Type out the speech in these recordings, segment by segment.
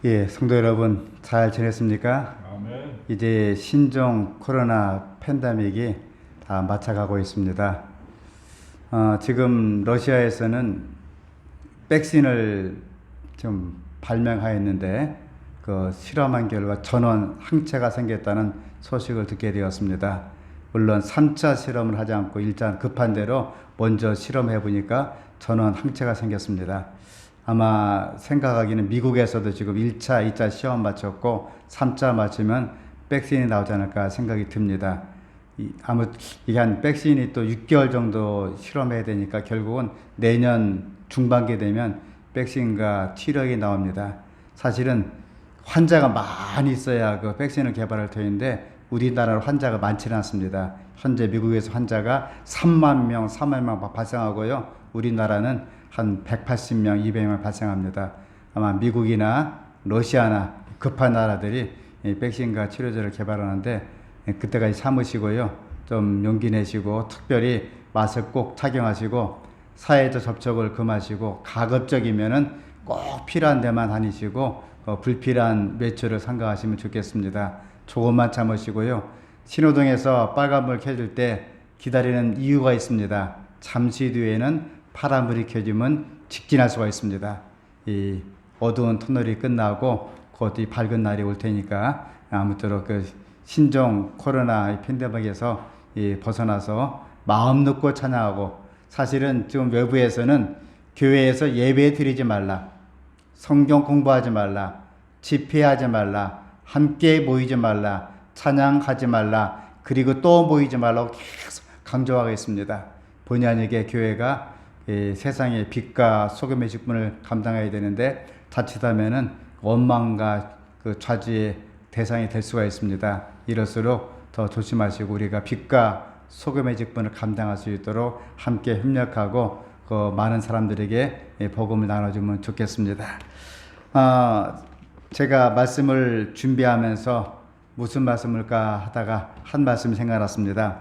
예, 성도 여러분 잘 지냈습니까? 아멘. 이제 신종 코로나 팬데믹이 다 맞춰가고 있습니다. 지금 러시아에서는 백신을 좀 발명하였는데 그 실험한 결과 전원 항체가 생겼다는 소식을 듣게 되었습니다. 물론 3차 실험을 하지 않고 일단 급한 대로 먼저 실험해 보니까 전원 항체가 생겼습니다. 아마 생각하기는 미국에서도 지금 1차, 2차 시험 마쳤고 3차 마치면 백신이 나오지 않을까 생각이 듭니다. 이게 한 백신이 또 6개월 정도 실험해야 되니까 결국은 내년 중반기 되면 백신과 치료약이 나옵니다. 사실은 환자가 많이 있어야 그 백신을 개발할 터인데 우리나라로 환자가 많지는 않습니다. 현재 미국에서 환자가 3만 명 발생하고요. 우리나라는 한 180명, 200명 발생합니다. 아마 미국이나 러시아나 급한 나라들이 백신과 치료제를 개발하는데 그때까지 참으시고요. 좀 용기 내시고 특별히 마스크 꼭 착용하시고 사회적 접촉을 금하시고 가급적이면은 꼭 필요한 데만 다니시고 불필요한 외출을 삼가하시면 좋겠습니다. 조금만 참으시고요. 신호등에서 빨간불 켜질 때 기다리는 이유가 있습니다. 잠시 뒤에는 파란불이 켜지면 직진할 수가 있습니다. 이 어두운 터널이 끝나고 곧 이 밝은 날이 올 테니까 아무쪼록 그 신종 코로나 팬데믹에서 벗어나서 마음 놓고 찬양하고, 사실은 지금 외부에서는 교회에서 예배 드리지 말라, 성경 공부하지 말라, 집회하지 말라, 함께 모이지 말라, 찬양하지 말라, 그리고 또 모이지 말라고 계속 강조하고 있습니다. 본의 아니게 교회가 세상의 빛과 소금의 직분을 감당해야 되는데 자칫하면은 원망과 그 좌지의 대상이 될 수가 있습니다. 이럴수록 더 조심하시고 우리가 빛과 소금의 직분을 감당할 수 있도록 함께 협력하고 그 많은 사람들에게 복음을 나눠주면 좋겠습니다. 제가 말씀을 준비하면서 무슨 말씀을까 하다가 한 말씀이 생각났습니다.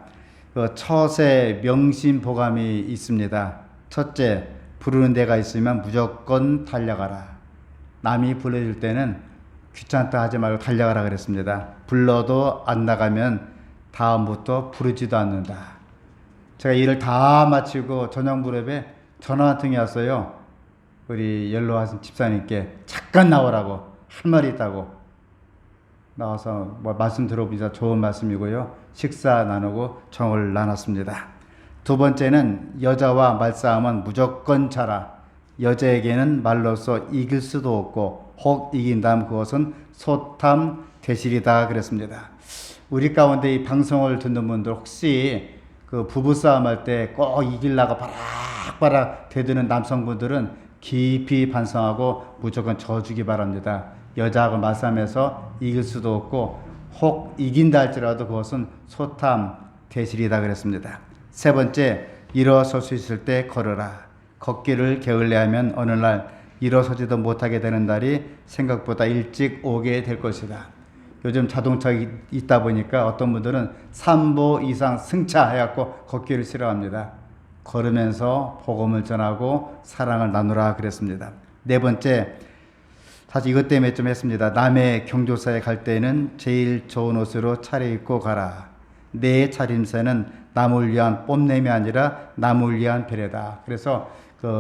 그 처세 명심보감이 있습니다. 첫째, 부르는 데가 있으면 무조건 달려가라. 남이 불러줄 때는 귀찮다 하지 말고 달려가라 그랬습니다. 불러도 안 나가면 다음부터 부르지도 않는다. 제가 일을 다 마치고 저녁 무렵에 전화 한 통이 왔어요. 우리 연로하신 집사님께 잠깐 나오라고, 할 말이 있다고. 나와서 뭐 말씀 들어보니까 좋은 말씀이고요. 식사 나누고 정을 나눴습니다. 두 번째는 여자와 말싸움은 무조건 져라. 여자에게는 말로써 이길 수도 없고 혹 이긴다면 그것은 소탐 대실이다 그랬습니다. 우리 가운데 이 방송을 듣는 분들 혹시 그 부부싸움 할 때 꼭 이기려고 바락바락 대드는 남성분들은 깊이 반성하고 무조건 져주기 바랍니다. 여자하고 말싸움해서 이길 수도 없고 혹 이긴다 할지라도 그것은 소탐 대실이다 그랬습니다. 세 번째, 일어설 수 있을 때 걸어라. 걷기를 게을리하면 어느 날 일어서지도 못하게 되는 날이 생각보다 일찍 오게 될 것이다. 요즘 자동차 있다 보니까 어떤 분들은 3보 이상 승차 해갖고 걷기를 싫어합니다. 걸으면서 복음을 전하고 사랑을 나누라 그랬습니다. 네 번째, 사실 이것 때문에 좀 했습니다. 남의 경조사에 갈 때는 제일 좋은 옷으로 차려입고 가라. 내 차림새는 남을 위한 뽐냄이 아니라 남을 위한 배려다. 그래서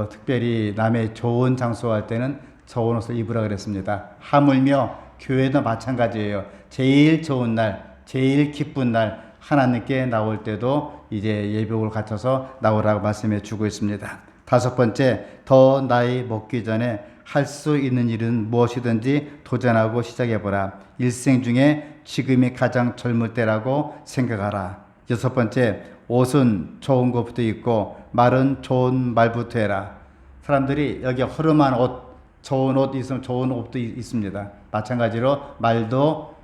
특별히 남의 좋은 장소 할 때는 좋은 옷을 입으라 그랬습니다. 하물며 교회도 마찬가지예요. 제일 좋은 날, 제일 기쁜 날 하나님께 나올 때도 이제 예복을 갖춰서 나오라고 말씀해 주고 있습니다. 다섯 번째, 더 나이 먹기 전에 할 수 있는 일은 무엇이든지 도전하고 시작해보라. 일생 중에 지금이 가장 젊을 때라고 생각하라. 여섯 번째, 옷은 좋은 것부터 입고 말은 좋은 말부터 해라. 사람들이 여기 허름한 옷, 좋은 옷 있으면 좋은 옷도 있습니다. 마찬가지로 말도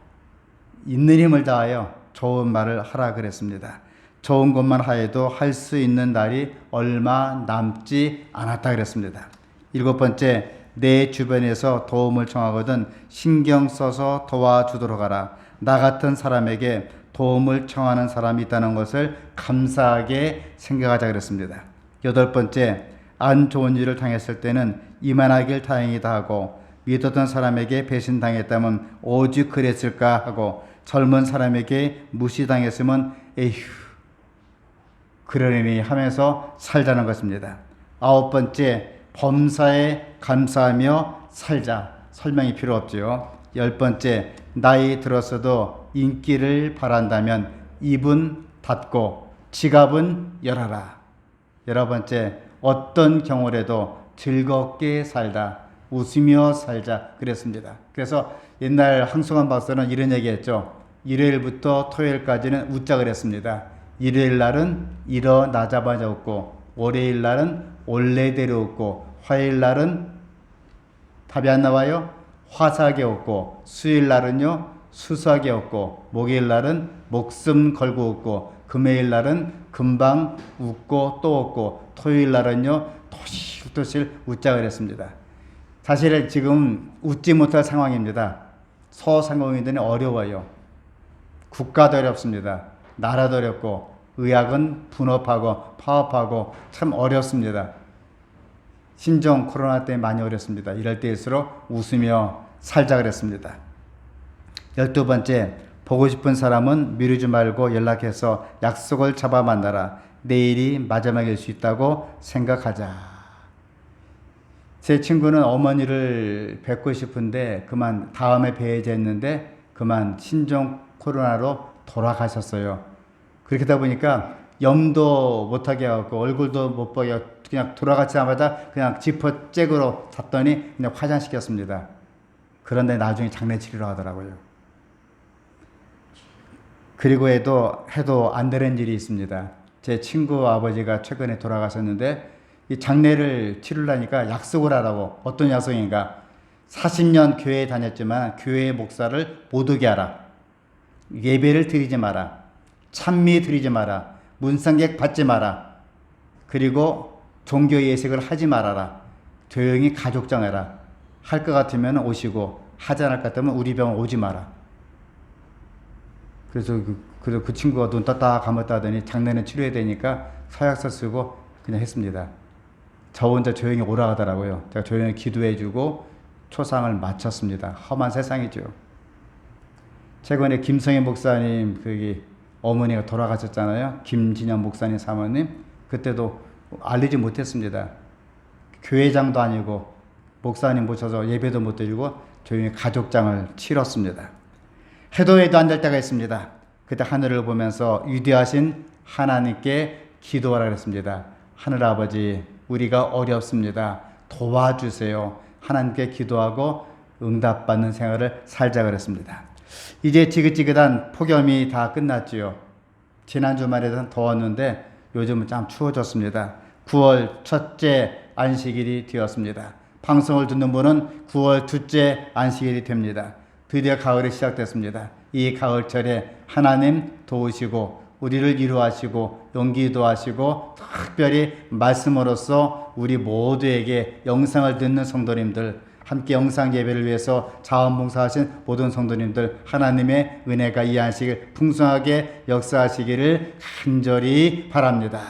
있는 힘을 다하여 좋은 말을 하라 그랬습니다. 좋은 것만 하여도 할 수 있는 날이 얼마 남지 않았다 그랬습니다. 일곱 번째, 내 주변에서 도움을 청하거든 신경 써서 도와주도록 하라. 나 같은 사람에게 도움을 청하는 사람이 있다는 것을 감사하게 생각하자 그랬습니다. 여덟 번째, 안 좋은 일을 당했을 때는 이만하길 다행이다 하고 믿었던 사람에게 배신당했다면 오직 그랬을까 하고 젊은 사람에게 무시당했으면 에휴 그러려니 하면서 살자는 것입니다. 아홉 번째, 범사에 감사하며 살자. 설명이 필요 없지요. 열 번째, 나이 들었어도 인기를 바란다면 입은 닫고 지갑은 열어라. 열한 번째, 어떤 경우라도 즐겁게 살다. 웃으며 살자 그랬습니다. 그래서 옛날 황송한 박사는 이런 얘기했죠. 일요일부터 토요일까지는 웃자 그랬습니다. 일요일 날은 일어나자마자 웃고, 월요일 날은 원래대로 웃고, 화요일 날은 답이 안 나와요? 화사하게 웃고, 수요일 날은요 수수하게 웃고, 목요일 날은 목숨 걸고 웃고, 금요일 날은 금방 웃고 또 웃고, 토요일 날은요 토실토실 웃자 그랬습니다. 사실 지금 웃지 못할 상황입니다. 소상공인들이 어려워요. 국가도 어렵습니다. 나라도 어렵고, 의학은 분업하고 파업하고 참 어렵습니다. 신종 코로나 때문에 많이 어렵습니다. 이럴 때일수록 웃으며 살자 그랬습니다. 12번째, 보고 싶은 사람은 미루지 말고 연락해서 약속을 잡아 만나라. 내일이 마지막일 수 있다고 생각하자. 제 친구는 어머니를 뵙고 싶은데 그만 다음에 뵈야지 했는데 그만 신종 코로나로 돌아가셨어요. 그렇게 하다 보니까 염도 못하게 하고 얼굴도 못 보게 그냥 돌아가자마자 그냥 지퍼잭으로 잤더니 그냥 화장시켰습니다. 그런데 나중에 장례치료를 하더라고요. 그리고 해도 안 되는 일이 있습니다. 제 친구 아버지가 최근에 돌아가셨는데 이 장례를 치르려니까 약속을 하라고. 어떤 약속인가? 40년 교회에 다녔지만 교회 목사를 못 오게 하라. 예배를 드리지 마라. 찬미 드리지 마라. 문상객 받지 마라. 그리고 종교 예식을 하지 말아라. 조용히 가족장해라. 할 것 같으면 오시고 하지 않을 것 같으면 우리 병원 오지 마라. 그래서 그 친구가 눈 떴다 감았다 하더니 장례는 치료해야 되니까 서약서 쓰고 그냥 했습니다. 저 혼자 조용히 오라 하더라고요. 제가 조용히 기도해주고 초상을 마쳤습니다. 험한 세상이죠. 최근에 김성희 목사님 어머니가 돌아가셨잖아요. 김진영 목사님 사모님. 그때도 알리지 못했습니다. 교회장도 아니고 목사님 모셔서 예배도 못 드리고 조용히 가족장을 치렀습니다. 해도 안 될 때가 있습니다. 그때 하늘을 보면서 위대하신 하나님께 기도하라 그랬습니다. 하늘아버지, 우리가 어렵습니다. 도와주세요. 하나님께 기도하고 응답받는 생활을 살자 그랬습니다. 이제 지긋지긋한 폭염이 다 끝났지요. 지난 주말에는 더웠는데 요즘은 좀 추워졌습니다. 9월 첫째 안식일이 되었습니다. 방송을 듣는 분은 9월 둘째 안식일이 됩니다. 드디어 가을이 시작됐습니다. 이 가을철에 하나님 도우시고 우리를 위로하시고 용기도 하시고 특별히 말씀으로써 우리 모두에게 영상을 듣는 성도님들, 함께 영상 예배를 위해서 자원봉사하신 모든 성도님들, 하나님의 은혜가 이 안식을 풍성하게 역사하시기를 간절히 바랍니다.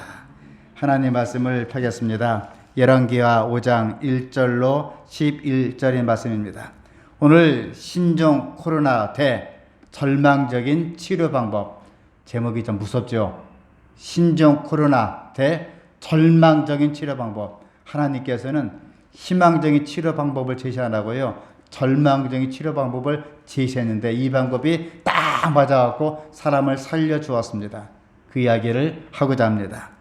하나님 말씀을 펴겠습니다. 열왕기하 5장 1절로 11절의 말씀입니다. 오늘 신종 코로나 대 절망적인 치료 방법. 제목이 좀 무섭죠? 신종 코로나 대 절망적인 치료 방법. 하나님께서는 희망적인 치료 방법을 제시하라고요. 절망적인 치료 방법을 제시했는데 이 방법이 딱 맞아갖고 사람을 살려주었습니다. 그 이야기를 하고자 합니다.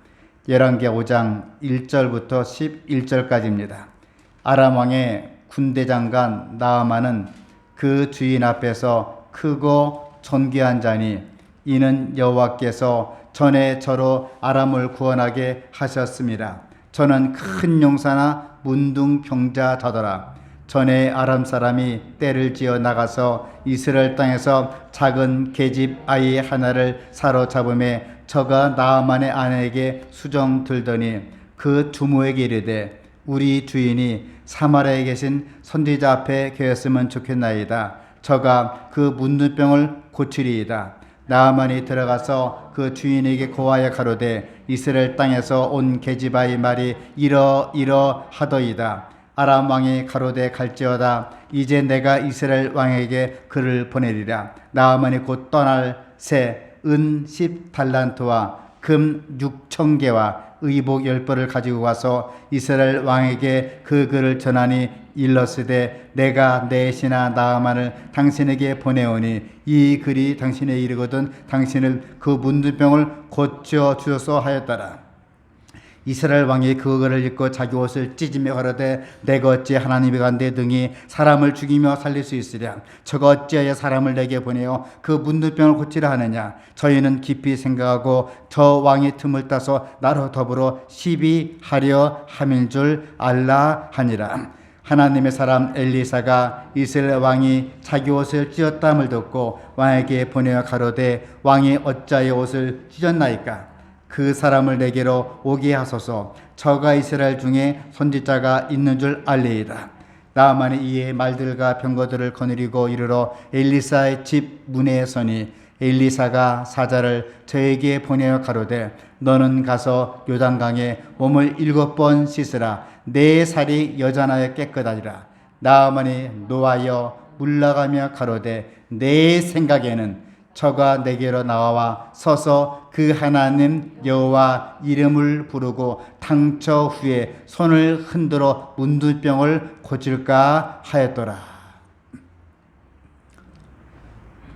열왕기하 5장 1절부터 11절까지입니다. 아람 왕의 군대 장관 나아만은 그 주인 앞에서 크고 존귀한 자니 이는 여호와께서 전에 저로 아람을 구원하게 하셨습니다. 저는 큰 용사나 문둥병자더더라. 전에 아람 사람이 떼를 지어 나가서 이스라엘 땅에서 작은 계집 아이 하나를 사로잡음에 저가 나아만의 아내에게 수정 들더니 그 주모에게 이르되 우리 주인이 사마리아에 계신 선지자 앞에 계셨으면 좋겠나이다. 저가 그 문둥병을 고치리이다. 나아만이 들어가서 그 주인에게 고하여 가로되 이스라엘 땅에서 온 계집아이 말이 이러하더이다. 아람 왕이 가로되 갈지어다. 이제 내가 이스라엘 왕에게 그를 보내리라. 나아만이 곧 떠날 새 은 10달란트와 금 6,000개와 의복 10벌을 가지고 와서 이스라엘 왕에게 그 글을 전하니 일러스되 내가 내 신하 나아만을 당신에게 보내오니 이 글이 당신에 이르거든 당신을 그 문둥병을 고쳐 주소서 하였더라. 이스라엘 왕이 그거를 읽고 자기 옷을 찢으며 가로되 내가 어찌 하나님의 간대 등이 사람을 죽이며 살릴 수 있으랴. 저가 어찌하여 사람을 내게 보내어 그 문둥병을 고치라 하느냐. 저희는 깊이 생각하고 저 왕의 틈을 따서 나로 더불어 시비하려 함인 줄 알라 하니라. 하나님의 사람 엘리사가 이스라엘 왕이 자기 옷을 찢었담을 듣고 왕에게 보내어 가로되 왕이 어찌하여 옷을 찢었나이까. 그 사람을 내게로 오게 하소서. 저가 이스라엘 중에 선지자가 있는 줄 알리이다. 나아만이 이에 말들과 병거들을 거느리고 이르러 엘리사의 집 문에 서니 엘리사가 사자를 저에게 보내어 가로되 너는 가서 요단강에 몸을 7번 씻으라. 내 살이 여전하여 깨끗하리라. 나아만이 노하여 물러가며 가로되 내 생각에는 저가 내게로 나와 서서 그 하나님 여호와 이름을 부르고 당처 후에 손을 흔들어 문둥병을 고칠까 하였더라.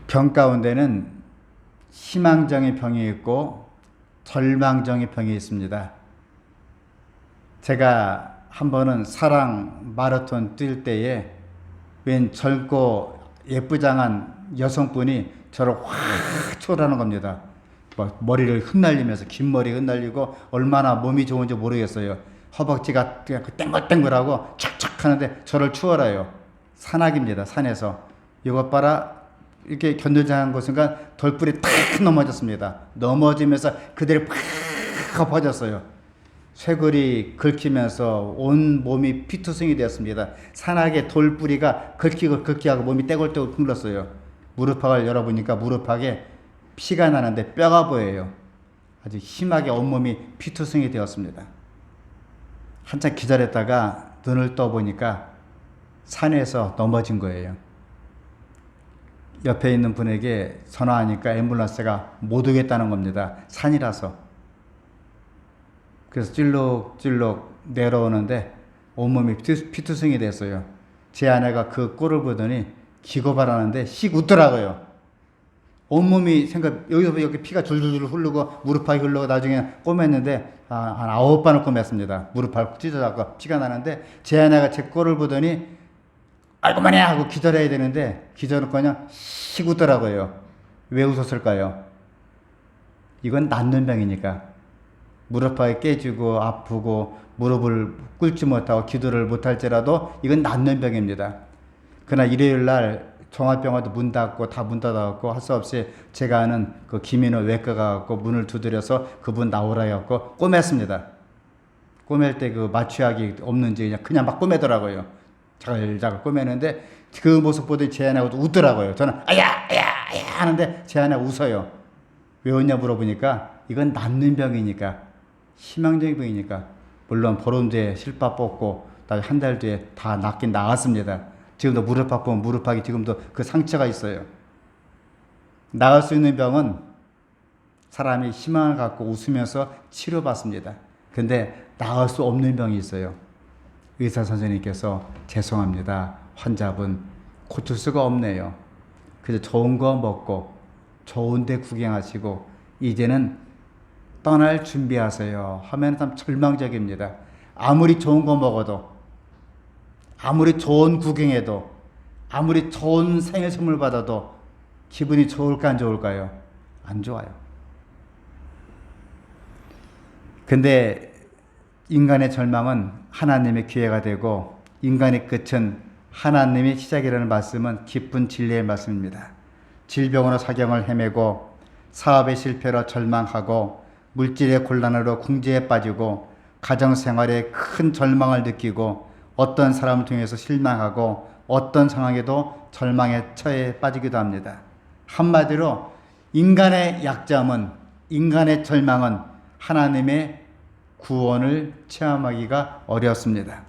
병 가운데는 희망정의 병이 있고 절망정의 병이 있습니다. 제가 한 번은 사랑 마라톤 뛸 때에 웬 젊고 예쁘장한 여성분이 저를 확 쳐다는 겁니다. 머리를 흩날리면서 긴 머리 흩날리고 얼마나 몸이 좋은지 모르겠어요. 허벅지가 그냥 땡글땡글하고 착착 하는데 저를 추월해요. 산악입니다. 산에서. 이것 봐라. 이렇게 견들장한 곳인가 덜불이 탁 넘어졌습니다. 넘어지면서 그대로 팍 퍼졌어요. 쇄골이 긁히면서 온 몸이 피투성이 되었습니다. 산악의 돌뿌리가 긁히고 몸이 떼굴떼굴 굴렀어요. 무릎팍을 열어보니까 무릎팍에 피가 나는데 뼈가 보여요. 아주 심하게 온몸이 피투성이 되었습니다. 한참 기다렸다가 눈을 떠보니까 산에서 넘어진 거예요. 옆에 있는 분에게 전화하니까 앰뷸런스가 못 오겠다는 겁니다. 산이라서. 그래서 찔룩찔룩 내려오는데 온몸이 피투성이 됐어요. 제 아내가 그 꼴을 보더니 기겁을 하는데 씩 웃더라고요. 온몸이 여기서 여기 피가 줄줄줄 흐르고 무릎팍이 흐르고 나중에 꼬맸는데 한 9번을 꼬맸습니다. 무릎팍 찢어져서 피가 나는데 제 아내가 제 꼴을 보더니 아이고 마네 하고 기절해야 되는데 기절을 그냥 씩 웃더라고요. 왜 웃었을까요? 이건 낫는 병이니까. 무릎팍이 깨지고 아프고 무릎을 꿇지 못하고 기도를 못할지라도 이건 낫는 병입니다. 그러나 일요일 날 종합병원도 문 닫고 다 문 닫아갖고 할 수 없이 제가 아는 그 김인호 외과 가갖고 문을 두드려서 그분 나오라 해갖고 꼬맸습니다. 꼬맬 때 그 마취약이 없는지 그냥 막 꼬매더라고요. 자글자글 꼬매는데 그 모습 보더니 제 아내하고도 웃더라고요. 저는 아야 하는데 제 아내가 웃어요. 왜 웃냐 물어보니까 이건 낫는 병이니까, 희망적인 병이니까. 물론 보름 뒤에 실밥 뽑고 한 달 뒤에 다 낫긴 나았습니다. 지금도 무릎팍 보면 무릎팍이 지금도 그 상처가 있어요. 나을 수 있는 병은 사람이 희망을 갖고 웃으면서 치료받습니다. 근데 나을 수 없는 병이 있어요. 의사 선생님께서 죄송합니다. 환자분 고칠 수가 없네요. 그래서 좋은 거 먹고 좋은 데 구경하시고 이제는 떠날 준비하세요 하면 참 절망적입니다. 아무리 좋은 거 먹어도, 아무리 좋은 구경해도, 아무리 좋은 생일 선물 받아도 기분이 좋을까 안 좋을까요? 안 좋아요. 근데 인간의 절망은 하나님의 기회가 되고 인간의 끝은 하나님의 시작이라는 말씀은 기쁜 진리의 말씀입니다. 질병으로 사경을 헤매고 사업의 실패로 절망하고 물질의 곤란으로 궁지에 빠지고 가정생활에 큰 절망을 느끼고 어떤 사람을 통해서 실망하고 어떤 상황에도 절망에 처해 빠지기도 합니다. 한마디로 인간의 약점은, 인간의 절망은 하나님의 구원을 체험하기가 어렵습니다.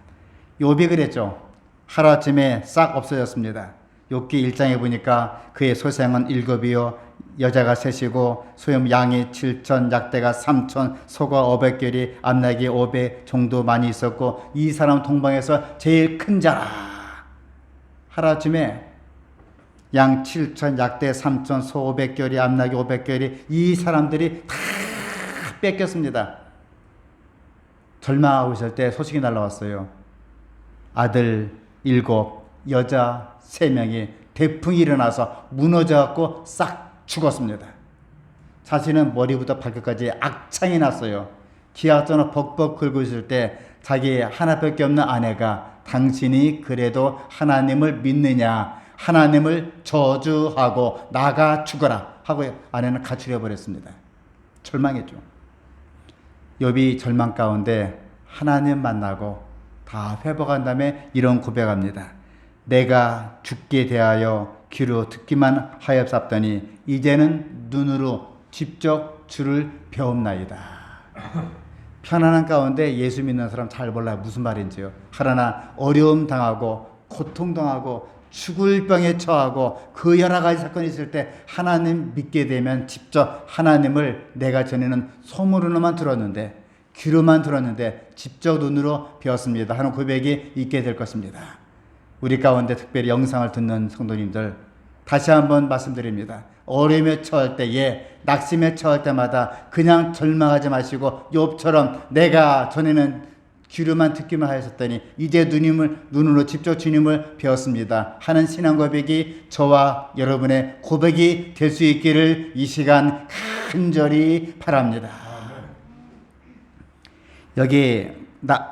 욥이 그랬죠. 하루아침에 싹 없어졌습니다. 욥기 1장에 보니까 그의 소생은 7이요 여자가 셋이고 소염 양이 7천, 약대가 3천, 소가 500결이, 암낙이 500 정도 많이 있었고 이 사람 동방에서 제일 큰 자라. 하루아침에 양 7천, 약대 3천, 소 500결이, 암낙이 500결이 이 사람들이 다 뺏겼습니다. 절망하고 있을 때 소식이 날라왔어요. 아들 7, 여자 3명이 대풍이 일어나서 무너져갖고 싹 죽었습니다. 자신은 머리부터 발끝까지 악창이 났어요. 기아전을 벅벅 긁고 있을 때 자기 하나밖에 없는 아내가 당신이 그래도 하나님을 믿느냐, 하나님을 저주하고 나가 죽어라 하고 아내는 가출해 버렸습니다. 절망했죠. 욥이 절망 가운데 하나님 만나고 다 회복한 다음에 이런 고백합니다. 내가 죽게 대하여 귀로 듣기만 하였사더니 이제는 눈으로 직접 주를 배움나이다. 편안한 가운데 예수 믿는 사람 잘 몰라요. 무슨 말인지요. 그러나 어려움 당하고 고통 당하고 죽을 병에 처하고 그 여러 가지 사건이 있을 때 하나님 믿게 되면 직접 하나님을 내가 전에는 소문으로만 들었는데 귀로만 들었는데 직접 눈으로 배웠습니다 하는 고백이 있게 될 것입니다. 우리 가운데 특별히 영상을 듣는 성도님들 다시 한번 말씀드립니다. 어려움에 처할 때에 낙심에 처할 때마다 그냥 절망하지 마시고 욥처럼 내가 전에는 귀로만 듣기만 하였었더니 이제 눈으로 직접 주님을 배웠습니다 하는 신앙 고백이 저와 여러분의 고백이 될 수 있기를 이 시간 간절히 바랍니다. 여기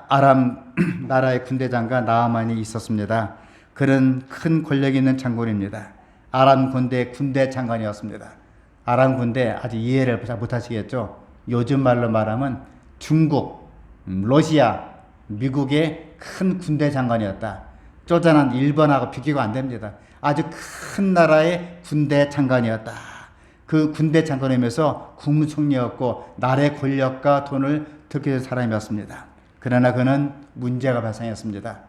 아람 나라의 군대 장관 나아만이 있었습니다. 그는 큰 권력 있는 장군입니다. 아람 군대 장관이었습니다. 아람 군대 아직 이해를 잘 못하시겠죠. 요즘 말로 말하면 중국, 러시아, 미국의 큰 군대 장관이었다. 쪼잔한 일본하고 비교가 안 됩니다. 아주 큰 나라의 군대 장관이었다. 그 군대 장관이면서 국무총리였고 나라의 권력과 돈을 들게 된 사람이었습니다. 그러나 그는 문제가 발생했습니다.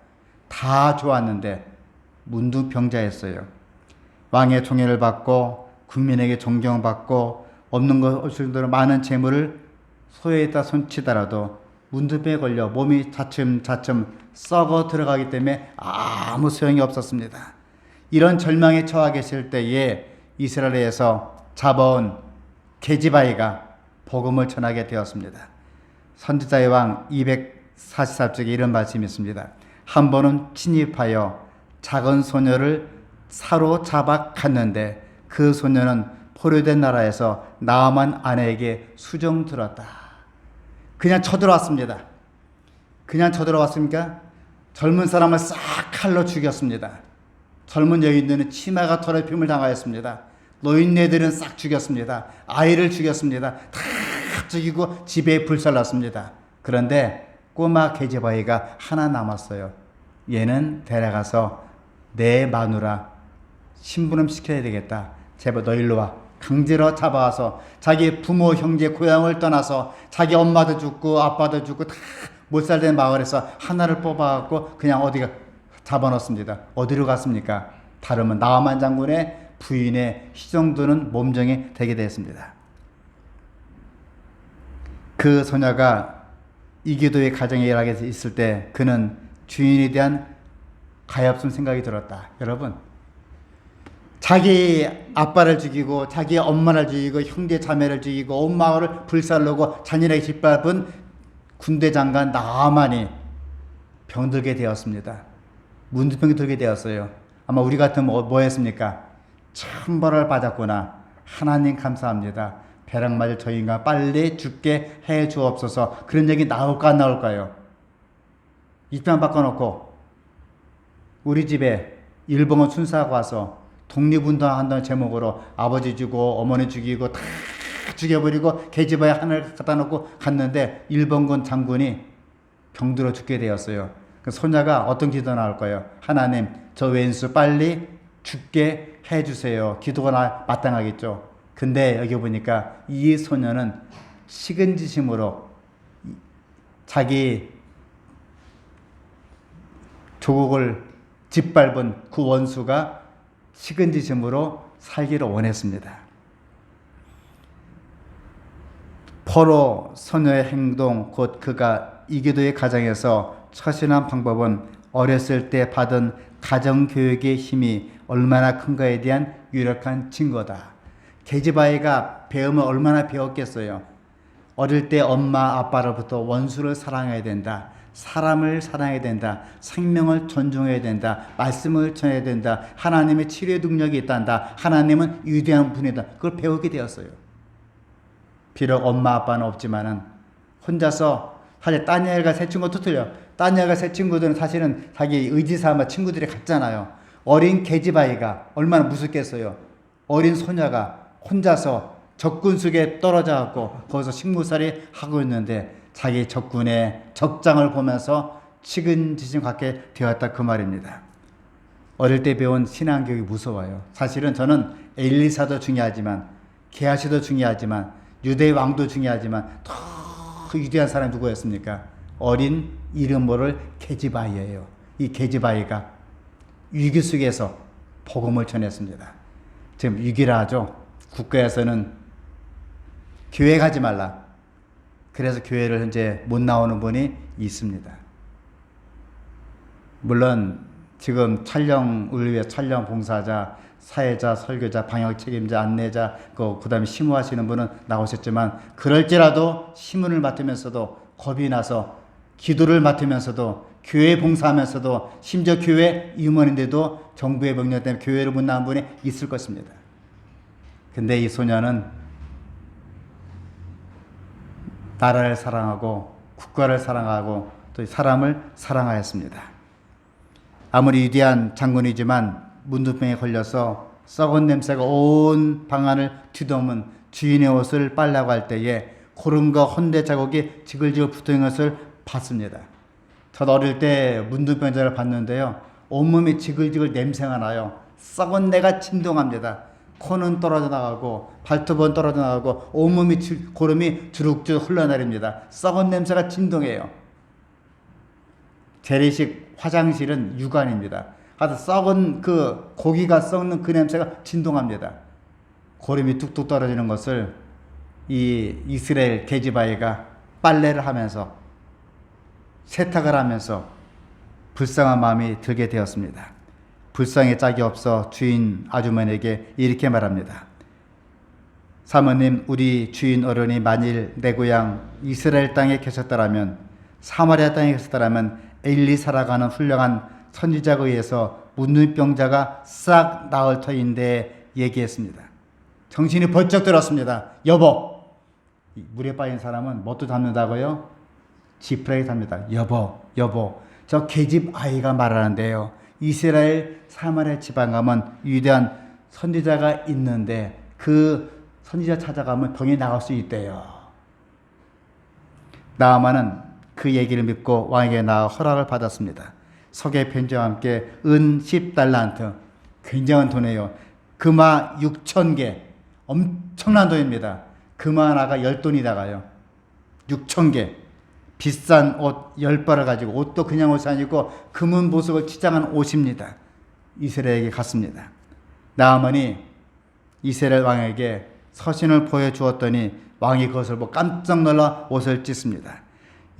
다 좋았는데 문둥병자였어요. 왕의 총애를 받고 국민에게 존경받고 없는 것 없을 정도로 많은 재물을 소유했다 손치더라도 문둥병에 걸려 몸이 차츰 썩어 들어가기 때문에 아무 소용이 없었습니다. 이런 절망에 처하 계실 때에 이스라엘에서 잡아온 게지바이가 복음을 전하게 되었습니다. 선지자의 왕 244쪽에 이런 말씀이 있습니다. 한 번은 침입하여 작은 소녀를 사로잡아 갔는데 그 소녀는 포로된 나라에서 나아만 아내에게 수정 들었다. 그냥 쳐들어왔습니다. 그냥 쳐들어왔습니까? 젊은 사람을 싹 칼로 죽였습니다. 젊은 여인들은 치마가 더럽힘을 당하였습니다. 노인네들은 싹 죽였습니다. 아이를 죽였습니다. 다 죽이고 집에 불살랐습니다. 그런데 꼬마 게지바이가 하나 남았어요. 얘는 데려가서 내 마누라 심부름 시켜야 되겠다. 제발 너 일로 와. 강제로 잡아와서 자기 부모, 형제, 고향을 떠나서 자기 엄마도 죽고 아빠도 죽고 다 못 살던 마을에서 하나를 뽑아갖고 그냥 어디가 잡아넣습니다. 어디로 갔습니까? 다름은 나아만 장군의 부인의 희정도는 몸종이 되게 되었습니다. 그 소녀가 이기도의 가정에 일하게 있을 때 그는 주인에 대한 가엾은 생각이 들었다. 여러분, 자기 아빠를 죽이고 자기 엄마를 죽이고 형제 자매를 죽이고 온 마을을 불살르고 잔인하게 짓밟은 군대 장관 나아만이 병들게 되었습니다. 문둥병이 들게 되었어요. 아마 우리 같으면 뭐 했습니까? 천벌을 받았구나. 하나님 감사합니다. 벼락 맞을 저 인간 빨리 죽게 해 주옵소서. 그런 얘기 나올까 안 나올까요? 입장 바꿔놓고 우리 집에 일본군 순사가 와서 독립운동한다는 제목으로 아버지 죽이고 어머니 죽이고 다 죽여버리고 계집아에 하늘을 갖다 놓고 갔는데 일본군 장군이 병들어 죽게 되었어요. 그 소녀가 어떤 기도 나올 거예요? 하나님, 저 왼수 빨리 죽게 해주세요. 기도가 마땅하겠죠. 근데 여기 보니까 이 소녀는 식은지심으로 자기 조국을 짓밟은 그 원수가 식은지심으로 살기를 원했습니다. 포로 소녀의 행동, 곧 그가 이교도의 가정에서 처신한 방법은 어렸을 때 받은 가정교육의 힘이 얼마나 큰가에 대한 유력한 증거다. 계집아이가 배움을 얼마나 배웠겠어요. 어릴 때 엄마 아빠로부터 원수를 사랑해야 된다, 사람을 사랑해야 된다, 생명을 존중해야 된다, 말씀을 전해야 된다, 하나님의 치료의 능력이 있단다, 하나님은 위대한 분이다, 그걸 배우게 되었어요. 비록 엄마 아빠는 없지만은 혼자서, 사실 다니엘과 세 친구도 틀려. 다니엘과 세 친구들은 사실은 자기 의지삼아 친구들이 갔잖아요. 어린 계집아이가 얼마나 무섭겠어요. 어린 소녀가 혼자서 적군 속에 떨어져 갖고 거기서 식무살이 하고 있는데 자기 적군의 적장을 보면서 식은지심 갖게 되었다, 그 말입니다. 어릴 때 배운 신앙교육이 무서워요. 사실은 저는 엘리사도 중요하지만, 게하시도 중요하지만, 유대 왕도 중요하지만 더 위대한 사람이 누구였습니까? 어린 이름 모를 계집아이예요. 이 계집아이가 위기 속에서 복음을 전했습니다. 지금 위기라 하죠. 국가에서는 교회 가지 말라. 그래서 교회를 현재 못 나오는 분이 있습니다. 물론 지금 촬영을 위해 촬영 봉사자, 사회자, 설교자, 방역 책임자, 안내자, 그 다음에 심호하시는 분은 나오셨지만, 그럴지라도 신문을 맡으면서도 겁이 나서 기도를 맡으면서도 교회 봉사하면서도 심지어 교회 임원인데도 정부의 명령 때문에 교회를 못 나온 분이 있을 것입니다. 근데 이 소녀는 나라를 사랑하고 국가를 사랑하고 또 사람을 사랑하였습니다. 아무리 위대한 장군이지만 문둥병에 걸려서 썩은 냄새가 온 방안을 뒤덮은 주인의 옷을 빨라고 할 때에 고름과 헌데 자국이 지글지글 붙어있는 것을 봤습니다. 저도 어릴 때 문둥병자를 봤는데요, 온몸이 지글지글 냄새가 나요. 썩은 내가 진동합니다. 코는 떨어져 나가고 발톱은 떨어져 나가고 온몸이 고름이 주룩주룩 흘러내립니다. 썩은 냄새가 진동해요. 재래식 화장실은 유관입니다. 아주 썩은 그 고기가 썩는 그 냄새가 진동합니다. 고름이 뚝뚝 떨어지는 것을 이 이스라엘 계집아이가 빨래를 하면서 세탁을 하면서 불쌍한 마음이 들게 되었습니다. 불쌍의 짝이 없어 주인 아주머니에게 이렇게 말합니다. 사모님, 우리 주인 어른이 만일 내 고향 이스라엘 땅에 계셨더라면, 사마리아 땅에 계셨더라면 엘리사라고 하는 훌륭한 선지자에 의해서 문둥병자가 싹 나을 터인데 얘기했습니다. 정신이 번쩍 들었습니다. 여보, 물에 빠진 사람은 뭣도 닮는다고요? 지푸라기 닮는다. 여보, 저 계집 아이가 말하는데요, 이스라엘 사마리아 지방 가면 위대한 선지자가 있는데 그 선지자 찾아가면 병이 나갈 수 있대요. 나아만은 그 얘기를 믿고 왕에게 나아 허락을 받았습니다. 서계 편지와 함께 은 10달란트, 굉장한 돈이에요. 금화 6,000개, 엄청난 돈입니다. 금화 하나가 10돈이다가요. 6,000개. 비싼 옷 10벌을 가지고, 옷도 그냥 옷이 아니고 금은 보석을 치장한 옷입니다. 이스라엘에게 갔습니다. 나아만이 이스라엘 왕에게 서신을 보여주었더니 왕이 그것을 보고 깜짝 놀라 옷을 찢습니다.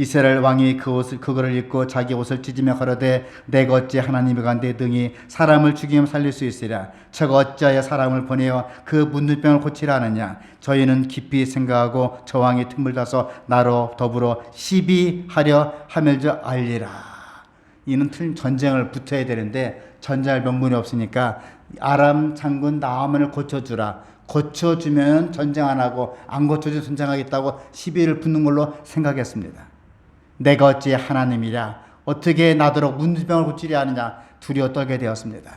이스라엘 왕이 그거를 입고 자기 옷을 찢으며 가로되, 내가 어찌 하나님의 간데 능히 사람을 죽이면 살릴 수 있으랴? 저가 어찌하여 사람을 보내어 그 문둥병을 고치라 하느냐? 저희는 깊이 생각하고 저 왕이 틈을 타서 나로 더불어 시비하려 함을 줄 알리라. 이는 전쟁을 붙어야 되는데 전쟁할 명분이 없으니까 아람 장군 나아만을 고쳐주라. 고쳐주면 전쟁 안 하고, 안 고쳐주면 전쟁하겠다고 시비를 붙는 걸로 생각했습니다. 내가 어찌 하나님이랴? 어떻게 나더러 문둥병을 고치려 하느냐? 두려워 떨게 되었습니다.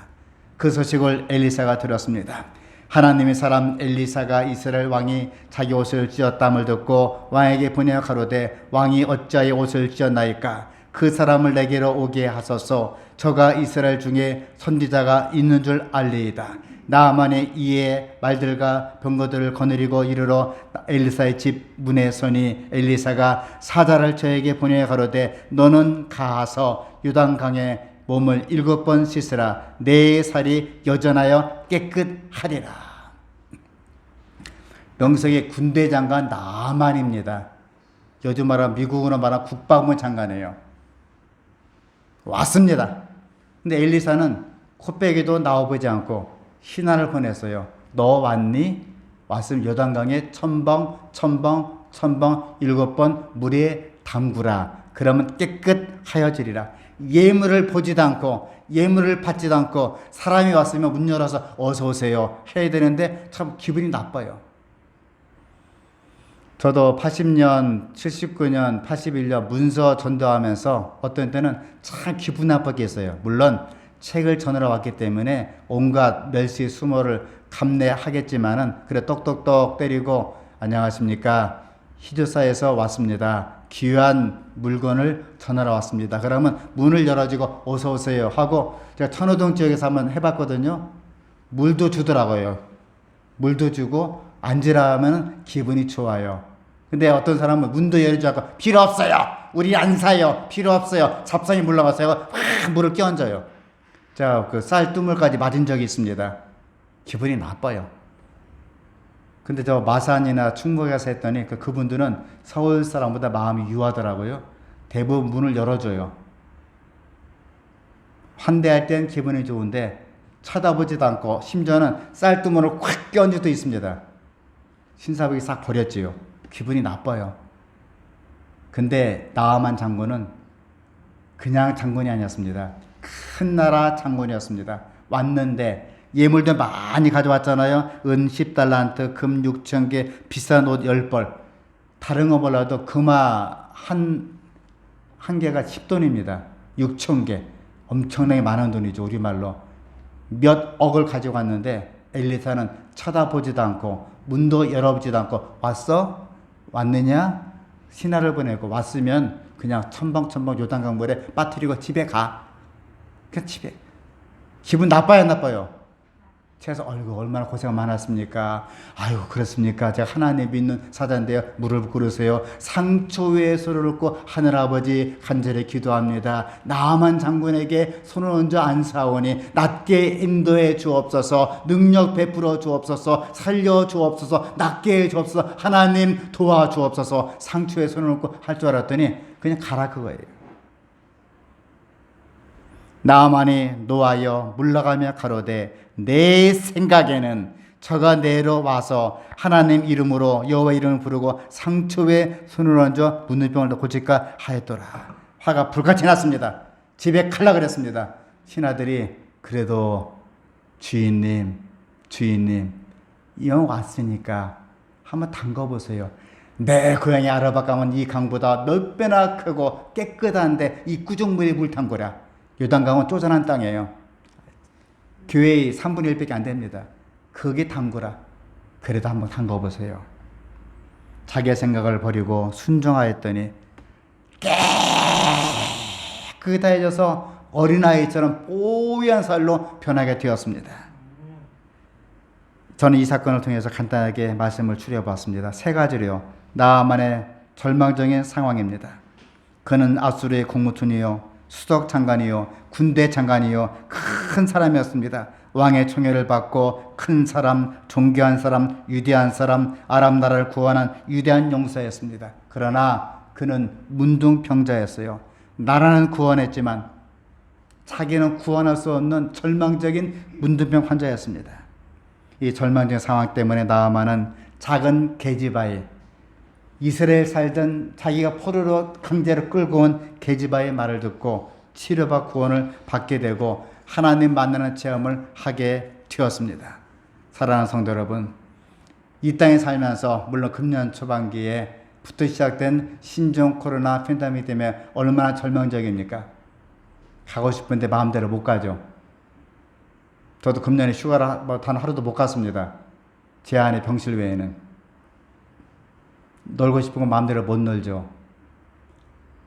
그 소식을 엘리사가 들었습니다. 하나님의 사람 엘리사가 이스라엘 왕이 자기 옷을 찢었담을 듣고 왕에게 보내어 가로되, 왕이 어찌하여 옷을 찢었나이까? 그 사람을 내게로 오게 하소서. 저가 이스라엘 중에 선지자가 있는 줄 알리이다. 나아만의 이에 말들과 병거들을 거느리고 이르러 엘리사의 집 문에 서니, 엘리사가 사자를 저에게 보내어 가로되, 너는 가서 요단강에 몸을 7번 씻으라. 내 살이 여전하여 깨끗하리라. 명색의 군대 장관 나만입니다. 요즘 말하면 미국으로 말하면 국방부 장관이에요. 왔습니다. 근데 엘리사는 코빼기도 나와보지 않고 신하를 보냈어요. 너 왔니? 왔으면 요단강에 첨벙 7번 물에 담그라. 그러면 깨끗하여지리라. 예물을 보지도 않고 예물을 받지도 않고 사람이 왔으면 문 열어서 어서 오세요 해야 되는데 참 기분이 나빠요. 저도 80년, 79년, 81년 문서 전도하면서 어떤 때는 참 기분 나쁘게 했어요. 물론 책을 전하러 왔기 때문에 온갖 멸시 수모를 감내하겠지만은 그래 똑똑똑 때리고 안녕하십니까, 희조사에서 왔습니다. 귀한 물건을 전하러 왔습니다. 그러면 문을 열어주고 어서 오세요 하고, 제가 천호동 지역에서 한번 해봤거든요. 물도 주더라고요. 물도 주고 앉으라면 기분이 좋아요. 근데 어떤 사람은 문도 열지 않고 필요 없어요, 우리 안 사요, 필요 없어요, 잡상이 물러가서요 확 물을 끼얹어요. 제가 그 쌀뜨물까지 맞은 적이 있습니다. 기분이 나빠요. 근데 저 마산이나 충북에 가서 했더니 그분들은 서울 사람보다 마음이 유하더라고요. 대부분 문을 열어줘요. 환대할 땐 기분이 좋은데 쳐다보지도 않고 심지어는 쌀뜨물을 확 끼얹을 수도 있습니다. 신사복이 싹 버렸지요. 기분이 나빠요. 근데 나아만 장군은 그냥 장군이 아니었습니다. 큰 나라 장군이었습니다. 왔는데 예물도 많이 가져왔잖아요. 은 10달란트, 금 6,000개, 비싼 옷 10벌. 다른 거 몰라도 금화 한 개가 10돈입니다. 6,000개. 엄청나게 많은 돈이죠, 우리말로. 몇 억을 가지고 왔는데 엘리사는 쳐다보지도 않고 문도 열어보지도 않고 왔어? 왔느냐? 신하를 보내고 왔으면 그냥 첨벙첨벙 요단강 물에 빠뜨리고 집에 가. 그냥 집에. 기분 나빠요, 안 나빠요? 그래서 얼마나 고생 많았습니까? 아유, 그렇습니까? 제가 하나님 믿는 사자인데요. 무릎 꿇으세요. 상처 위에 손을 얹고 하늘아버지 간절히 기도합니다. 나아만 장군에게 손을 얹어 안사오니 낫게 인도해 주옵소서, 능력 베풀어 주옵소서, 살려 주옵소서, 낫게 해 주옵소서, 하나님 도와 주옵소서. 상처에 손을 얹고 할 줄 알았더니 그냥 가라 그거예요. 나아만이 노하여 물러가며 가로되 내 생각에는 저가 내려 와서 하나님 이름으로 여호와 이름을 부르고 상처에 손을 얹어 문둥병을 고칠까 하였더라. 화가 불같이 났습니다. 집에 갈라 그랬습니다. 신하들이 그래도 주인님 영 왔으니까 한번 담궈보세요. 내 고향이 아라바 강은 이 강보다 몇 배나 크고 깨끗한데 이 구정물에 물 담그라. 요단강은 쪼잔한 땅이에요. 교회의 3분의 1밖에 안 됩니다. 거기 담그라. 그래도 한번 담궈보세요. 자기의 생각을 버리고 순종하였더니 깨끗해져서 어린아이처럼 뽀얀 살로 변하게 되었습니다. 저는 이 사건을 통해서 간단하게 말씀을 추려봤습니다. 3가지로요. 나아만의 절망적인 상황입니다. 그는 아수르의 국무총리요, 수석 장관이요, 군대 장관이요, 큰 사람이었습니다. 왕의 총애를 받고 큰 사람, 존귀한 사람, 위대한 사람, 아람 나라를 구원한 위대한 용사였습니다. 그러나 그는 문둥병자였어요. 나라는 구원했지만 자기는 구원할 수 없는 절망적인 문둥병 환자였습니다. 이 절망적인 상황 때문에 나아만은 작은 게지바에, 이스라엘 살던 자기가 포로로 강제로 끌고 온 게지바의 말을 듣고 치료받고 구원을 받게 되고 하나님 만나는 체험을 하게 되었습니다. 사랑하는 성도 여러분, 이 땅에 살면서 물론 금년 초반기에부터 시작된 신종 코로나 팬데믹 때문에 얼마나 절망적입니까? 가고 싶은데 마음대로 못 가죠. 저도 금년에 휴가를 단 하루도 못 갔습니다. 제 아내 병실 외에는. 놀고 싶은 거 마음대로 못 놀죠.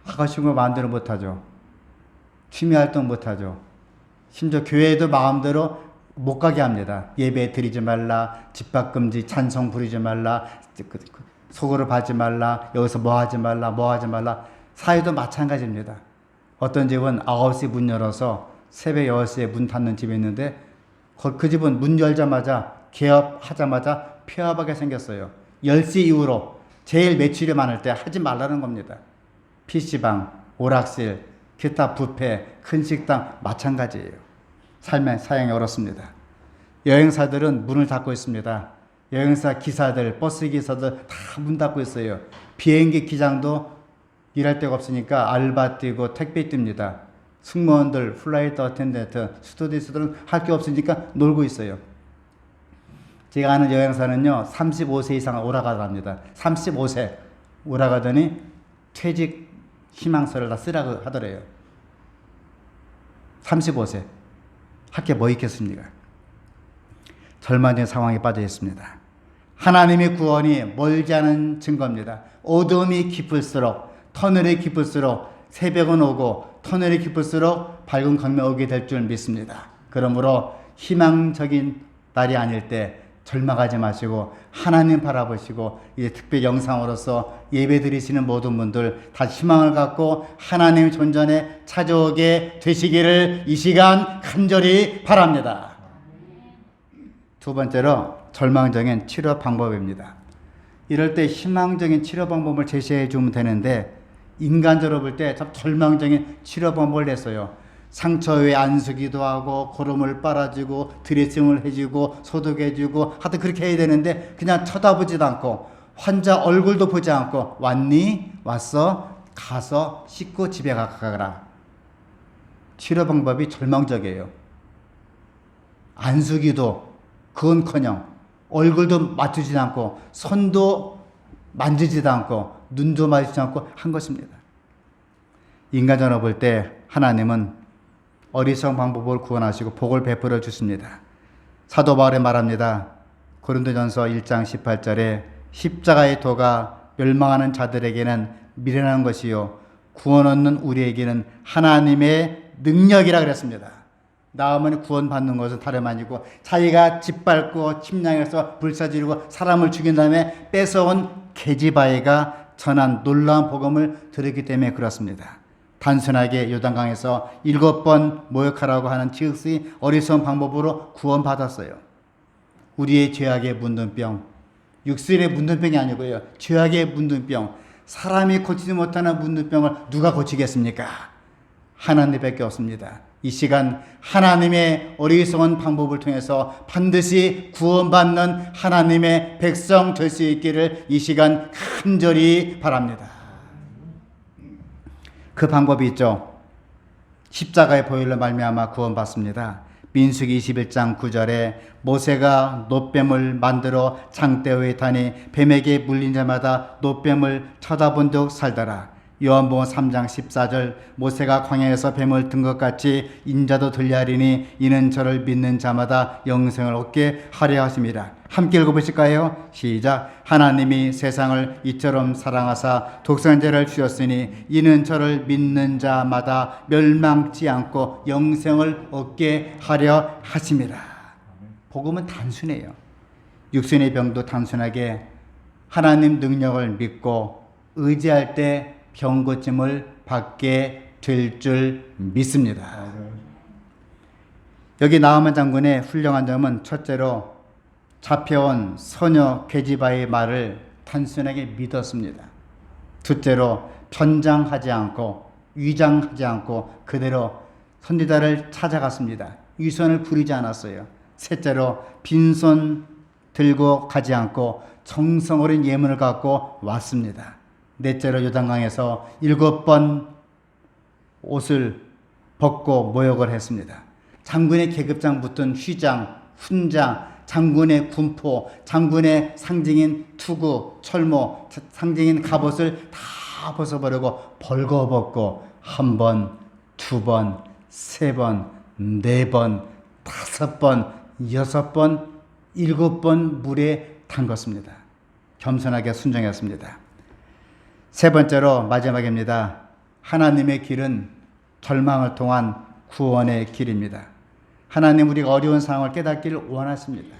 하고 싶은 거 마음대로 못 하죠. 취미 활동 못 하죠. 심지어 교회에도 마음대로 못 가게 합니다. 예배 드리지 말라, 집합 금지, 찬송 부르지 말라, 소고를 받지 말라, 여기서 뭐 하지 말라. 사회도 마찬가지입니다. 어떤 집은 9시 문 열어서 새벽 6시에 문 닫는 집이 있는데 그 집은 문 열자마자 개업하자마자 폐업하게 생겼어요. 10시 이후로 제일 매출이 많을 때 하지 말라는 겁니다. PC방, 오락실, 기타 뷔페, 큰 식당 마찬가지예요. 삶의 사양이 어렵습니다. 여행사들은 문을 닫고 있습니다. 여행사 기사들, 버스 기사들 다 문 닫고 있어요. 비행기 기장도 일할 데가 없으니까 알바 뛰고 택배 뜁니다. 승무원들, 플라이트 어텐던트, 스튜어디스들은 할 게 없으니까 놀고 있어요. 제가 아는 여행사는요, 35세 이상 오라가답니다. 35세 오라가더니 퇴직 희망서를 다 쓰라고 하더래요. 35세. 할 게 뭐 있겠습니까? 절망적인 상황에 빠져 있습니다. 하나님의 구원이 멀지 않은 증거입니다. 어둠이 깊을수록, 터널이 깊을수록 새벽은 오고 터널이 깊을수록 밝은 광명이 오게 될 줄 믿습니다. 그러므로 희망적인 날이 아닐 때 절망하지 마시고 하나님 바라보시고 이 특별 영상으로서 예배 드리시는 모든 분들 다 희망을 갖고 하나님 존전에 찾아오게 되시기를 이 시간 간절히 바랍니다. 두 번째로 절망적인 치료 방법입니다. 이럴 때 희망적인 치료 방법을 제시해 주면 되는데 인간적으로 볼 때 참 절망적인 치료 방법을 냈어요. 상처에 안수기도 하고 고름을 빨아주고 드레싱을 해주고 소독해주고 하여튼 그렇게 해야 되는데 그냥 쳐다보지도 않고 환자 얼굴도 보지 않고 왔니? 왔어? 가서 씻고 집에 가거라. 치료 방법이 절망적이에요. 안수기도 그건커녕 얼굴도 맞추지도 않고 손도 만지지도 않고 눈도 마주치지 않고 한 것입니다. 인간적으로 볼 때 하나님은 어리석은 방법을 구원하시고 복을 베풀어 주십니다. 사도 바울이 말합니다. 고린도전서 1장 18절에 십자가의 도가 멸망하는 자들에게는 미련한 것이요 구원 얻는 우리에게는 하나님의 능력이라 그랬습니다. 나오면 구원받는 것은 다름 아니고 자기가 짓밟고 침략해서 불사지르고 사람을 죽인 다음에 뺏어온 계집아이가 전한 놀라운 복음을 들었기 때문에 그렇습니다. 단순하게 요단강에서 7번 모욕하라고 하는 지극히 어리석은 방법으로 구원받았어요. 우리의 죄악의 문둥병, 육신의 문둥병이 아니고요. 죄악의 문둥병, 사람이 고치지 못하는 문둥병을 누가 고치겠습니까? 하나님밖에 없습니다. 이 시간 하나님의 어리석은 방법을 통해서 반드시 구원받는 하나님의 백성 될 수 있기를 이 시간 간절히 바랍니다. 그 방법이 있죠. 십자가의 보혈로 말미암아 구원받습니다. 민수기 21장 9절에 모세가 놋뱀을 만들어 장대 위에 타니 뱀에게 물린 자마다 놋뱀을 쳐다본 적 살더라. 요한복음 3장 14절 모세가 광야에서 뱀을 든 것 같이 인자도 들려하리니 이는 저를 믿는 자마다 영생을 얻게 하려 하심이라. 함께 읽어보실까요? 시작. 하나님이 세상을 이처럼 사랑하사 독생자를 주셨으니 이는 저를 믿는 자마다 멸망치 않고 영생을 얻게 하려 하심이라. 복음은 단순해요. 육신의 병도 단순하게 하나님 능력을 믿고 의지할 때 병 고침을 받게 될 줄 믿습니다. 여기 나아만 장군의 훌륭한 점은 첫째로 잡혀온 소녀 계집아의 말을 단순하게 믿었습니다. 둘째로 편장하지 않고 위장하지 않고 그대로 선지자를 찾아갔습니다. 위선을 부리지 않았어요. 셋째로 빈손 들고 가지 않고 정성 어린 예물을 갖고 왔습니다. 넷째로 요단강에서 7번 옷을 벗고 모욕을 했습니다. 장군의 계급장 붙은 휘장, 훈장, 장군의 군포, 장군의 상징인 투구, 철모, 상징인 갑옷을 다 벗어버리고 벌거벗고 1번, 2번, 3번, 4번, 5번, 6번, 7번 물에 담궜습니다. 겸손하게 순종했습니다. 세 번째로 마지막입니다. 하나님의 길은 절망을 통한 구원의 길입니다. 하나님 우리가 어려운 상황을 깨닫기를 원하십니다.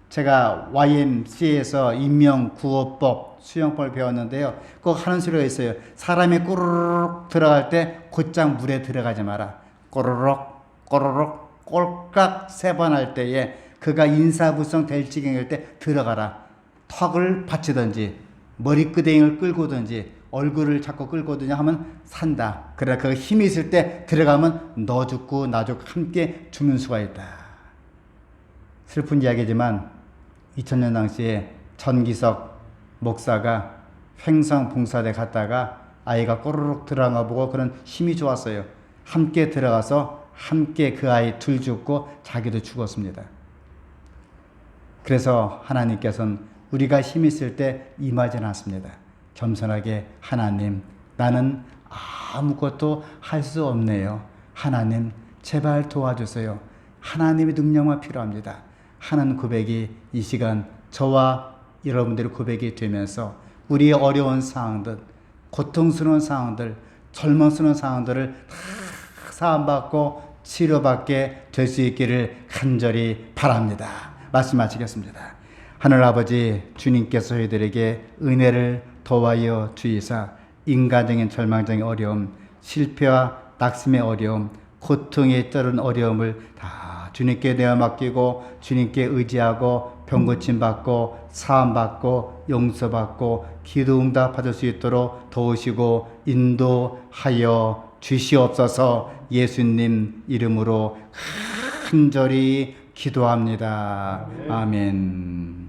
제가 YMCA에서 인명구호법 수영법을 배웠는데요. 꼭 하는 소리가 있어요. 사람이 꼬르륵 들어갈 때 곧장 물에 들어가지 마라. 꼬르륵 꼬르륵 꼴깍 3번 할 때에 그가 인사불성 될 지경일 때 들어가라. 턱을 받치든지 머리끄댕이를 끌고든지 얼굴을 자꾸 끌고든지 하면 산다. 그래 그 힘이 있을 때 들어가면 너 죽고 나 죽고 함께 죽는 수가 있다. 슬픈 이야기지만 2000년 당시에 전기석 목사가 횡성봉사대 갔다가 아이가 꼬르륵 들어가 보고 그런 힘이 좋았어요. 함께 들어가서 함께 그 아이 둘 죽고 자기도 죽었습니다. 그래서 하나님께서는 우리가 힘 있을 때 임하지 않았습니다. 겸손하게 하나님 나는 아무것도 할 수 없네요. 하나님 제발 도와주세요. 하나님의 능력만 필요합니다. 하는 고백이 이 시간 저와 여러분들의 고백이 되면서 우리의 어려운 상황들, 고통스러운 상황들, 절망스러운 상황들을 다 사함받고 치료받게 될 수 있기를 간절히 바랍니다. 말씀 마치겠습니다. 하늘아버지 주님께서 저희들에게 은혜를 더하여 주이사 인간적인 절망적인 어려움, 실패와 낙심의 어려움, 고통에 따른 어려움을 다 주님께 내어 맡기고 주님께 의지하고 병고침 받고 사함 받고 용서받고 기도 응답 받을 수 있도록 도우시고 인도하여 주시옵소서. 예수님 이름으로 간절히 기도합니다. 아멘.